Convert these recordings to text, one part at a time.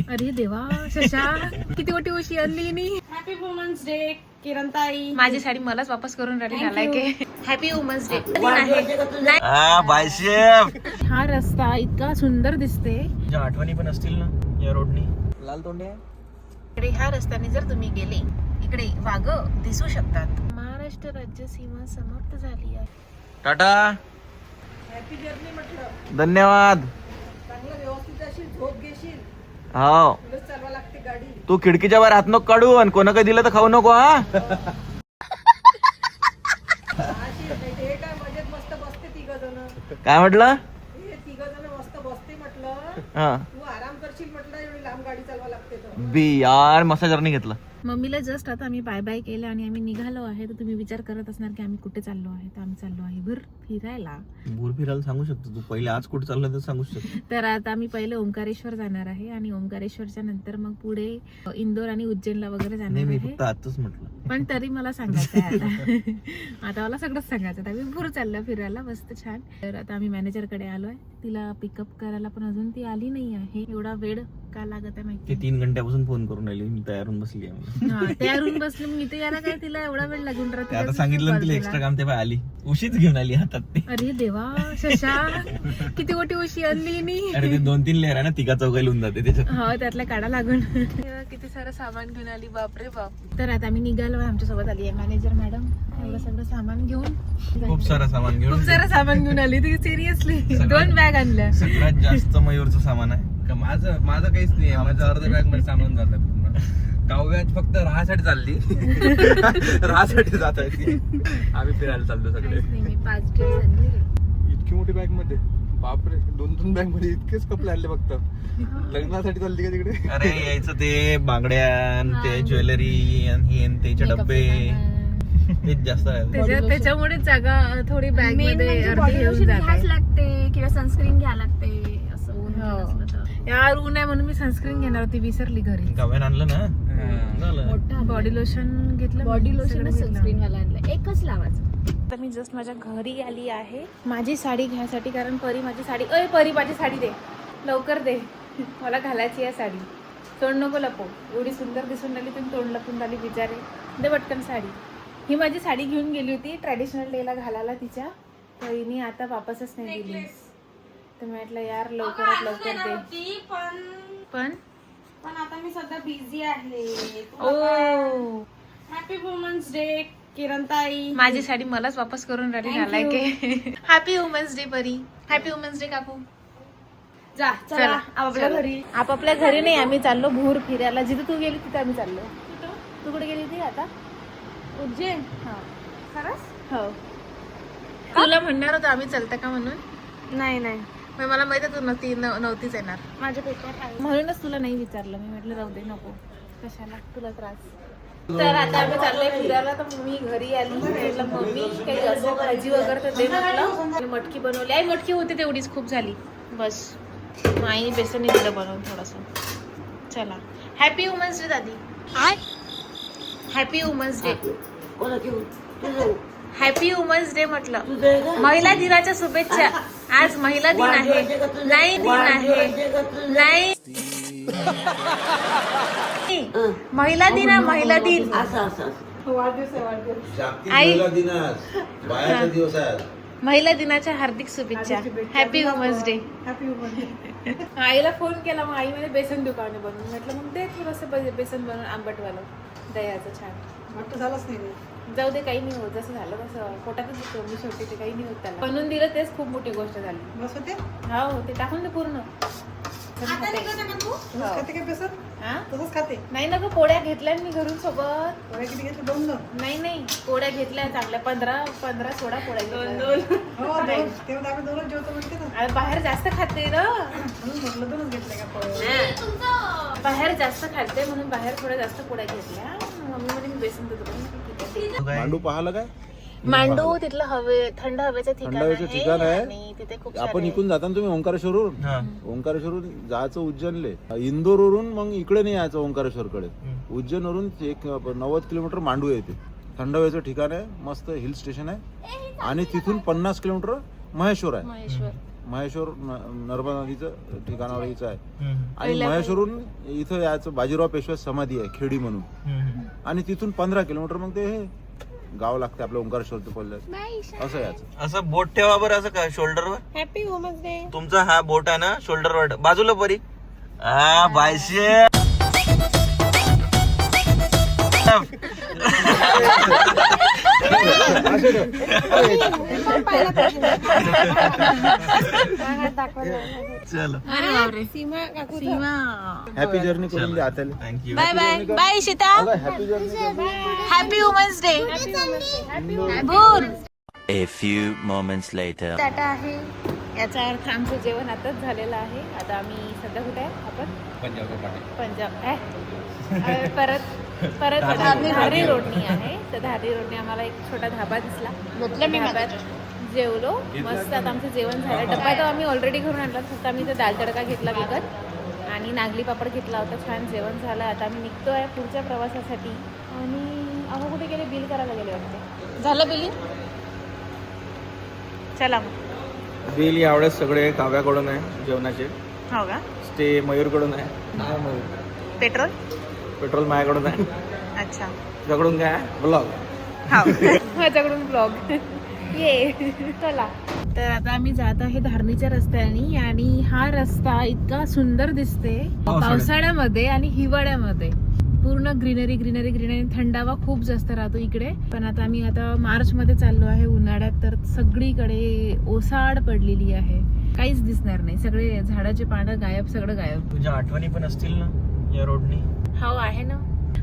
अरे देवा शशा किती मोठी उशी आणली नी. हॅपी वुमन्स डे किरण ताई. माझी साडी मलाच वापस करून राहिली घालाय की. Happy women's day. हा रस्ता इतका सुंदर दिसते. आठवणी पण असतील ना या रोडनी. लाल तोंडे इकडे ह्या रस्त्याने जर तुम्ही गेले इकडे वाघ दिसू शकतात. महाराष्ट्र राज्य सीमा समाप्त झाली आहे. टाटा, हॅपी जर्नी म्हटलं. धन्यवाद. चांगलं व्यवस्थित अशी झोप घेशील. हो, तुलाच चालवा लागते गाडी. तू खिडकीच्या बाहेर हात नको काढू आणि कोणा काही दिलं तर खाऊ नको. हा हे काय मजेत मस्त बसते तिघ जण. काय म्हटलं? हे तिघ जण मस्त बसते म्हटलं. हा तू आराम करशील म्हटलं. एवढी लांब गाडी चालवा लागते तर. बी यार मस्त जर्नी घेतलं. मम्मीला जस्ट आता आम्ही बाय बाय केलं आणि आम्ही निघालो आहे. तर तुम्ही विचार करत असणार की आम्ही कुठे चाललो आहे. तर आम्ही चाललो आहे भर फिरायला. भूर फिरायला सांगू शकतो तू. पहिले आज कुठे चाललं तर सांगू शकतो. तर आता आम्ही पहिले ओंकारेश्वर जाणार आहे आणि ओंकारेश्वरच्या नंतर मग पुढे इंदोर आणि उज्जैनला वगैरे नाही, जाणार मी आहे. फक्त आजच म्हटलं. पण तरी मला सांगायचं आहे आता. आता मला सगळंच सांगायचं आहे. आम्ही भूर चाललो फिरायला मस्त छान. तर आता आम्ही मॅनेजरकडे आलोय. तिला पिकअप करायला पण अजून ती आली नाही आहे. एवढा वेळ का लागत आहे ते माहिती. 3 घंट्यापासून फोन करून राहिली. मी तयारून बसली आहे. हा तयारून बसले मी तर. याला काय तिला एवढा वेळ लागून राहतो. आता सांगितलं ना तिला एक्स्ट्रा काम तेव्हा आली. उशीच घेऊन आली हातात ते. अरे देवा शशा किती मोठी उशी आणली नी. अरे ते 2-3 लेअर आहे ना, तिघा चौघायला होऊन जाते त्याच्यात. हो त्यातला काढा लागून. किती सारं सामान घेऊन आली बापरे बाप. तर आता आम्ही निघालो. आमच्या सोबत आली आहे मॅनेजर मॅडम. एवढं सगळं सामान घेऊन खूप सारं सामान घेऊन. खूप सारं सामान घेऊन आली ती. सिरियसली 2 बॅग आणल्या. सगळ्यात जास्त मयूरचं सामान आहे. माझं काहीच नाही. माझं अर्ध बॅग मध्ये सामान झालं पूर्ण. काव्यात फक्त राहासाठी चालली. राहासाठी जात आहे. आम्ही फिरायला चाललो सगळे. काहीच नाही, मी 5 ड्रेस आणले. इतकी मोठी बॅग मध्ये बापरे. 2 बॅग मध्ये इतकेच कपडे आणले फक्त. लग्नासाठी चालली का तिकडे? अरे यायचं ते बांगड्या आणि ते ज्वेलरी आणि हे आणि त्याचे Makeup डब्बे चे सामान. हेच जास्त आहे. त्याच्यामुळे जागा थोडी बॅग मेन मध्ये म्हणजे अर्धी बॉडी घेऊन लोशन जात घ्यायच आहे. लागते किंवा सनस्क्रीन घ्यायला लागते. असं ऊन हो. असलं तर. यार ऊन आहे म्हणून मी सनस्क्रीन घेणार होती. विसरली घरी. गाव्यान आणलं ना, झालं. मोठा बॉडी लोशन घेतलं. बॉडी लोशन सगळं घेतलं. सनस्क्रीन वाला आणलं. एकच लावायचं. तर मी जस्ट माझ्या घरी आली आहे माझी साडी घ्यायसाठी. कारण परी माझी साडी. अय परी माझी साडी दे लवकर दे. मला घालायची आहे साडी. तोंड नको लपो. एवढी सुंदर दिसून राहिली तुम्ही तोंड लपून राहिली बिचारे. दे पटकन साडी. ही माझी साडी घेऊन गेली होती ट्रॅडिशनल डेला घालायला तिच्या. तर हिने आता वापसच नाही दिली. तर म्हटलं यार लवकरात लवकर दे. पण आता मी सध्या बिझी आहे. ओ हॅपी वुमन्स डे किरण ताई. माझी साडी मलाच वापस करून राहिली घालाय की. हॅपी वुमन्स डे परी. हॅपी वुमन्स डे काकू. जा चला आपल्या घरी. आपापल्या घरी नाही आम्ही चाललो भूर फिरायला. जिथे तू गेली तिथे आम्ही चाललो. तू कुठे गेली होती आता? उज्जैन. हा खरंच? हो. तुला म्हणणार होतं आम्ही चलता का म्हणून. नाही पण मला माहिती आहे तू नव्हतीच येणार. माझ्या पेपर आहे. म्हणूनच तुला नाही विचारलं. मी म्हटलं राहू दे नको कशाला तुला त्रास. तर आता आम्ही चाललोय फिरायला. तर मी घरी आली. म्हटलं मम्मी काही असं भाजी वगैरे तर दे म्हटलं. मी मटकी बनवली आहे. मटकी होती तेवढीच खूप झाली बस. मग आईने बेसनने दिलं बनवून थोडंसं. चला हॅपी वुमन्स डे दादी. Happy women's day. Happy women's day म्हटलं. महिला दिनाच्या शुभेच्छा. आज महिला दिन आहे. नाही दिन आहे. नाही महिला दिन आहे. महिला दिन. वाढदिवस आहे वाढदिवस. आई दिवस आहे. महिला दिनाच्या हार्दिक शुभेच्छा. Happy women's day. Happy women's day. आईला फोन केला. मग आई मध्ये बेसन दुकाने बनवून म्हटलं मग दे थोडंसं बेसन बनवून आंबटवालं दह्याचं छान. वाटतं झालंच नाही. जाऊ दे काही नाही होत. जसं झालं तसं पोटातच होतं. मी शेवटी ते काही नाही होत त्याला. बनवून दिलं तेच खूप मोठी गोष्ट झाली. बस होते. हो ते टाकून दे पूर्ण. खाते काय बेसन? तसंच खाते. नाही ना ग पोळ्या घेतल्या मी घरून सोबत. पोळ्या किती घेतलं? 2 नाही पोळ्या घेतल्या चांगल्या 15-16 पोळ्या घेतल्या. हो 2. तेव्हा आम्ही 2च जेवतो म्हणते ना. अरे बाहेर जास्त खाते ना म्हणून म्हटलं 2च घेतले का पोळ्या. बाहेर जास्त खाते म्हणून बाहेर थोड्या जास्त पोळ्या घेतल्या. मम्मी म्हणे मी बेसन देतो. मांडू पाहिलं काय? मांडू तिथलं थंड हवेचं ठिकाण आहे. आणि तिथे खूप आपण इकडून जाता ना तुम्ही ओंकारेश्वरवरून. हा. ओंकारेश्वरवरून जायचं उज्जैनले. इंदोरवरून मग इकडे नाही यायचं ओंकारेश्वरकडे. उज्जैनवरून 90 किलोमीटर मांडू येते. थंड हवेचं ठिकाण आहे. मस्त हिल स्टेशन आहे. आणि तिथून 50 किलोमीटर महेश्वर आहे. महेश्वर. महेश्वर नर्मदा नदीचं ठिकाणावर यायचं आहे आणि महेश्वरून इथं याचं बाजीराव पेशवा समाधी आहे खेडी म्हणून आणि तिथून 15 किलोमीटर मग ते हे गाव लागते आपलं ओंकारेश्वर पडलं असं याचं. असं बोट ठेवा बरं असं का शोल्डरवर. Happy women's day. तुमचा हा बोट आहे ना शोल्डरवर बाजूला परी. हा बायशे चलो. अरे बापरे. सीमा हॅपी जर्नी करून द्या आता. थँक्यू. बाय बाय बाय शीता. Happy journey. Happy women's day. बोल. A few moments later. Tata आहे. याचा अर्थ आमचं जेवण आताच झालेलं आहे. आता आम्ही सध्या कुठे आहे आपण? पंजाब. परत धारणी रोडनी आहे. तर धारणी रोडनी आम्हाला एक छोटा धाबा दिसला. धाब्यात जेवलो मस्त. आता आमचं जेवण झालं. डब्बा तर आम्ही ऑलरेडी घरून आणला. फक्त आम्ही तर दाल तडका घेतला विकत आणि नागली पापड घेतला होता. छान जेवण झालं. आता आम्ही निघतोय पुढच्या प्रवासासाठी. आणि अहो कुठे गेले? बिल करायला गेले वाटते. झालं बिलिंग? चला मग. बिल यावेळेस सगळे काव्याकडून आहे जेवणाचे. हो का? स्टे मयूरकडून आहे. पेट्रोल माझ्याकडून आहे. अच्छा. तुझ्याकडून काय ब्लॉग. माझ्याकडून ब्लॉग. ये चला. तर आता आम्ही जात आहे धारणीच्या रस्त्याने आणि हा रस्ता इतका सुंदर दिसते पावसाळ्यामध्ये आणि हिवाळ्यामध्ये. पूर्ण ग्रीनरी ग्रीनरी ग्रीनरी. थंडावा खूप जास्त राहतो इकडे. पण आता आम्ही मार्च मध्ये चाललो आहे उन्हाळ्यात. तर सगळीकडे ओसाड पडलेली आहे. काहीच दिसणार नाही. सगळे झाडाचे पानं गायब. सगळं गायब. तुझ्या आठवणी पण असतील ना या रोडनी. हो आहे ना.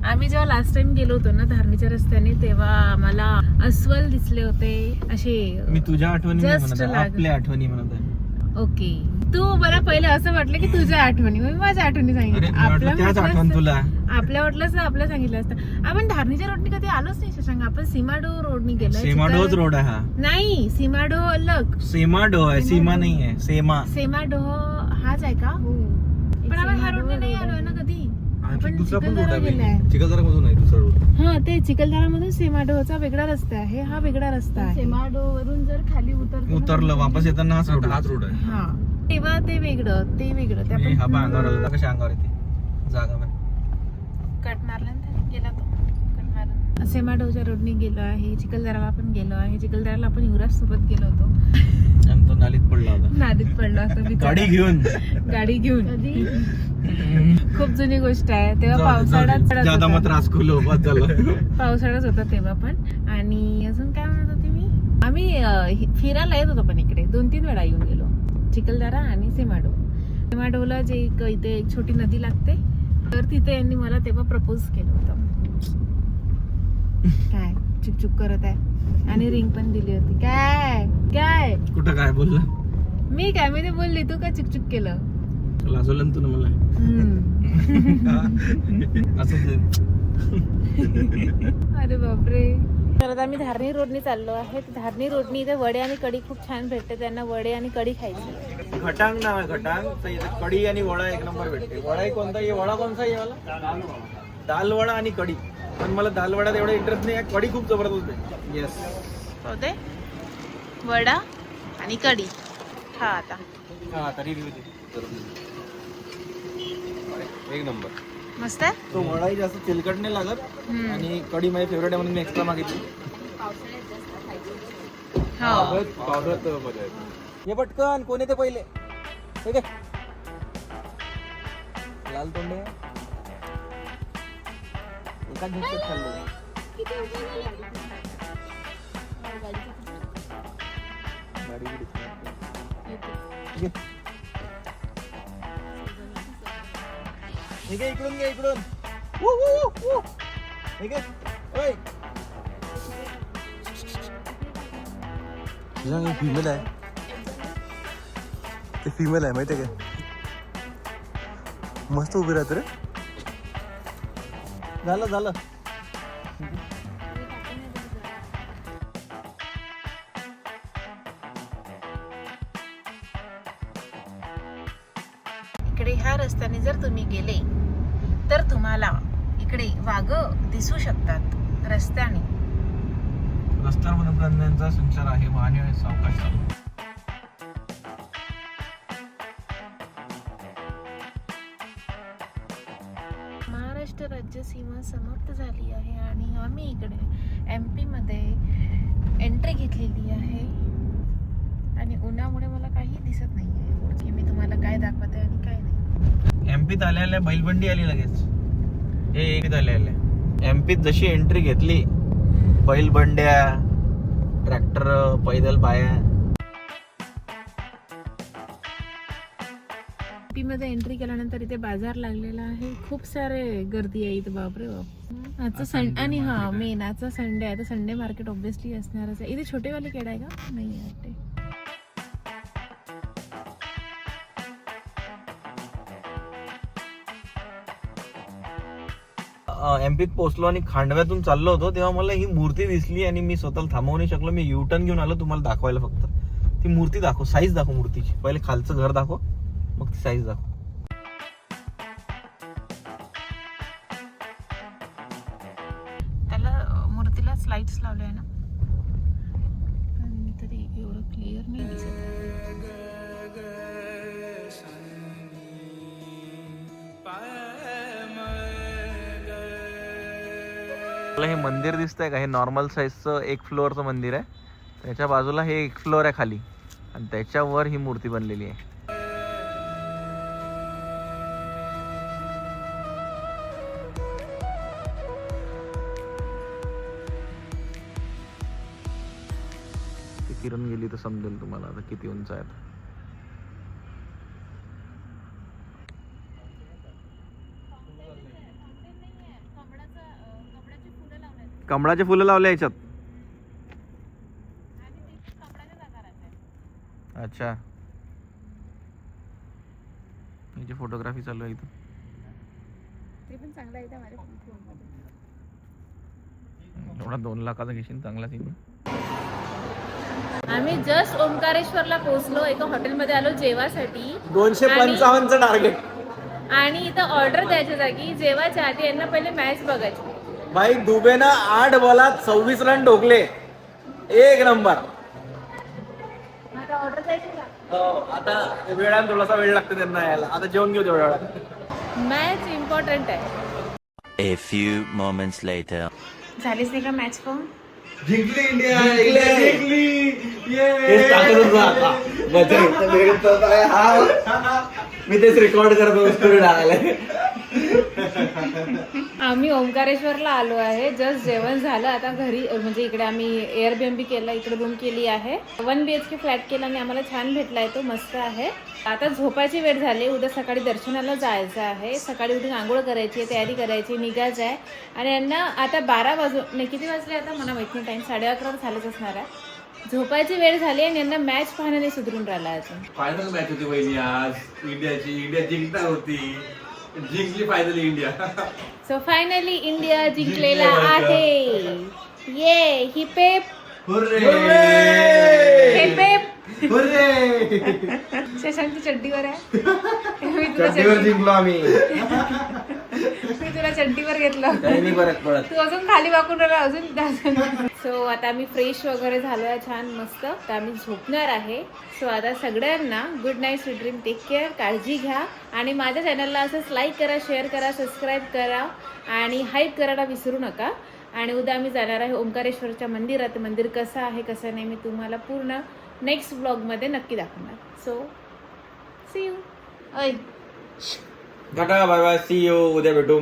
आम्ही जेव्हा लास्ट टाइम गेलो होतो ना धारणीच्या रस्त्याने तेव्हा आम्हाला अस्वल दिसले होते असे. मी तुझ्या आठवणी नाही Just म्हणत आहे, like- आपल्या आठवणी म्हणत आहे. ओके. तू मला पहिले असं वाटलं की तुझ्या आठवणी. मी माझ्या आठवणी अरे सांगितलं. तुला वाटलं त्याच आठवण तुला. आपल्या वाटलं आपलं सांगितलं असतं. आपण धारणीच्या रोडनी कधी आलोच नाही शशांक. आपण सीमाडो रोडनी गेलो. सेमाडोच रोड आहे हा. नाही सीमाडो अलग. सेमाडो आहे सीमा नाही आहे. सेमाडो हाच आहे का? पण आपण हा रोडने नाही आलोय ना कधी. आपण चिखलदरा गेलाय. चिखलदरा मधून आहे दुसरा रोड. हा ते चिखलदरा मधून सेमाडोचा वेगळा रस्ता आहे. हा वेगळा रस्ता आहे. सेमाडो वरून जर खाली उतरलं वापस येताना हाच रोड. हाच रोड आहे. हा तेव्हा ते वेगळं ते वेगळं. ते हा आपण बा अंगावर आला कशा अंगावर येते जागा बाय. कट मारला ना त्याने. गेला तो कट मारला. सेमाडोच्या रोडनी गेलो आहे. चिखलदराला पण गेलो आहे. चिखलदराला आपण युवराज सोबत गेलो होतो. आणि तो नालीत पडला होता नादीत पडला होता बिचारा. गाडी घेऊन खूप जुनी गोष्ट आहे. तेव्हा ज्यादा मग त्रास खुलो बस झालं. पावसाळाच होता तेव्हा पण. आणि अजून काय म्हणत होते मी. आम्ही फिरायला येत होतो पण इकडे 2-3 वेळा येऊन गेलो. चिखलदरा आणि सेमाडोला जे इथे एक छोटी नदी लागते तर तिथे यांनी मला तेव्हा प्रपोज केलं होतं. काय चुकचुक करत आहे. आणि रिंग पण दिली होती. काय काय कुठं काय बोलला मी काय मी ते बोलली. तू काय चुकचुक केलं? लाजवलं तुला मला. असं अरे बापरे. तर आता आम्ही धारणी रोडनी चाललो आहे. धारणी रोडनी इथे वडे आणि कढी खूप छान भेटते. त्यांना वडे आणि कढी खायची. घटांग नाव आहे. घटांग तर इथे कढी आणि वडा एक नंबर भेटते. वडा कोणता आहे? वडा कोणता आहे वाला? दाल वडा आणि कढी. पण मला दाल वड्यात एवढा इंटरेस्ट नाही. कढी खूप जबरदस्त आहे. येस होते वडा आणि कढी. हा आता हा तरी एक नंबर मस्त आहे. तो वडाही जास्त तेलकट नाही लागत आणि कढी माझी फेवरेट आहे म्हणून मी एक्स्ट्रा मागितली. पावसाळ्यात मजा येते. हे पटकन कोण येते पहिले. ठीक आहे लाल तोंडे एका झटक्यात खाल्ले. ठीक आहे इकडून घे इकडून. ठीक आहे. फिमेल आहे. ते फिमेल आहे माहिती आहे का? मस्त उभी राहते रे. झालं इकडे ह्या रस्त्याने जर तुम्ही गेले तर तुम्हाला इकडे वाघ दिसू शकतात रस्त्याने. रस्त्यावर प्राण्यांचा संचार आहे. वाहने सावकाश चालू. महाराष्ट्र राज्य सीमा समाप्त झाली आहे आणि आम्ही इकडे MP मध्ये एंट्री घेतलेली आहे आणि उन्हामुळे मला काही दिसत नाही आहे की मी तुम्हाला काय दाखवते आणि काय नाही. एमपीत आल्या बैलबंडी आली लगेच. हे एमपीत आल्या एमपीत जशी एंट्री घेतली, बैलबंड्या, ट्रॅक्टर, पैदल बाया. MP मध्ये एंट्री केल्यानंतर इथे बाजार लागलेला आहे. खूप सारे गर्दी आहे इथे. बापरे बाप. आजचा संडे आणि हा मेन आजचा संडे आहे तर संडे मार्केट ऑब्विसली असणारच आहे. इथे छोटेवाले केडा आहे का? नाही वाटते. एमपीत पोहोचलो आणि खांडव्यातून चाललो होतो तेव्हा मला ही मूर्ती दिसली आणि मी स्वतःला थांबवू नाही शकलो. मी युटर्न घेऊन आलो तुम्हाला दाखवायला. फक्त ती मूर्ती दाखव, साईज दाखव मूर्तीची. पहिले खालचं घर दाखव, मग ती साईज दाखव. त्याला मूर्तीला स्लाइड्स लावले आहे ना, पण तरी एवढं क्लिअर नाही दिसत. मला हे मंदिर दिसतंय का? हे नॉर्मल साईजचं 1 फ्लोअरचं मंदिर आहे. त्याच्या बाजूला हे 1 फ्लोअर आहे खाली आणि त्याच्यावर ही मूर्ती बनलेली आहे. ती किरण गेली तर समजेल तुम्हाला आता किती उंच आहे. कमळाचे फुलं लावले याच्यात. अच्छा, याची फोटोग्राफी चालू आहे इथं. ते पण चांगलं आहे माझ्या फोनमध्ये. एवढा 2 लाखाचा घेशील चांगला सीन. आम्ही जस्ट ओंकारेश्वरला पोहोचलो. एका हॉटेलमध्ये आलो जेवासाठी. 255चं टार्गेट. आणि इथं ऑर्डर द्यायच्या जागी जेवायच्या आधी यांना पहिले मॅच बघायची. भाई दुबेनं 8 बॉलात 26 रन ठोकले. 1 नंबर. आता ऑर्डर द्यायची का? आता वेळानं थोडासा वेळ लागतो त्यांना यायला. आता जेवण घेऊ तेवढ्या वेळात. मॅच इम्पॉर्टंट आहे. A few moments later. झालीच नाही का मॅच पाहून? जिंकली इंडिया, जिंकली. हेच टाकत होतो आता. मी तेच रेकॉर्ड करतो स्टोरी टाकायला. आम्ही ओंकारेश्वरला आलो आहे. जस्ट जेवण झालं. आता घरी म्हणजे इकडे आम्ही एअरबीएनबी केला, इकडे रूम केली आहे. 1 BHK फ्लॅट केला आणि आम्हाला छान भेटलाय तो. मस्त आहे. आता झोपायची वेळ झाली. उद्या सकाळी दर्शनाला जायचं आहे. सकाळी उठून आंघोळ करायची, तयारी करायची, निघायचं आहे. आणि यांना आता 12 वाजून नाही, किती वाजले आता मला माहित नाही. टाइम 11:30 झालंच असणार आहे. झोपायची वेळ झाली आणि यांना मॅच पाहण्याने सुधरून राहिला अजून. फायनल मॅच होती वहिनी आज इंडियाची. इंडिया जिंकणार होती, जिंकली finally India. So finally India जिंकलेला आहे. ये ही पेप शशांकची चड्डीवर आहे. मी जिंकलो आम्ही. तुला चड्डीवर घेतलं. तू अजून खाली वाकून राहिला अजून. सो आता आम्ही फ्रेश वगैरे झालोय छान मस्त. तर आम्ही झोपणार आहे. सो आता सगळ्यांना good night, sweet dream, take care, काळजी घ्या. आणि माझ्या चॅनलला असंच लाईक करा, शेअर करा, सबस्क्राईब करा आणि हाईप करायला विसरू नका. आणि उद्या आम्ही जाणार आहे ओंकारेश्वरच्या मंदिरात. मंदिर कसं आहे कसं नाही मी तुम्हाला पूर्ण नेक्स्ट ब्लॉगमध्ये नक्की दाखवणार. So see you. ऐ tata, bye bye, see you. उद्या भेटू.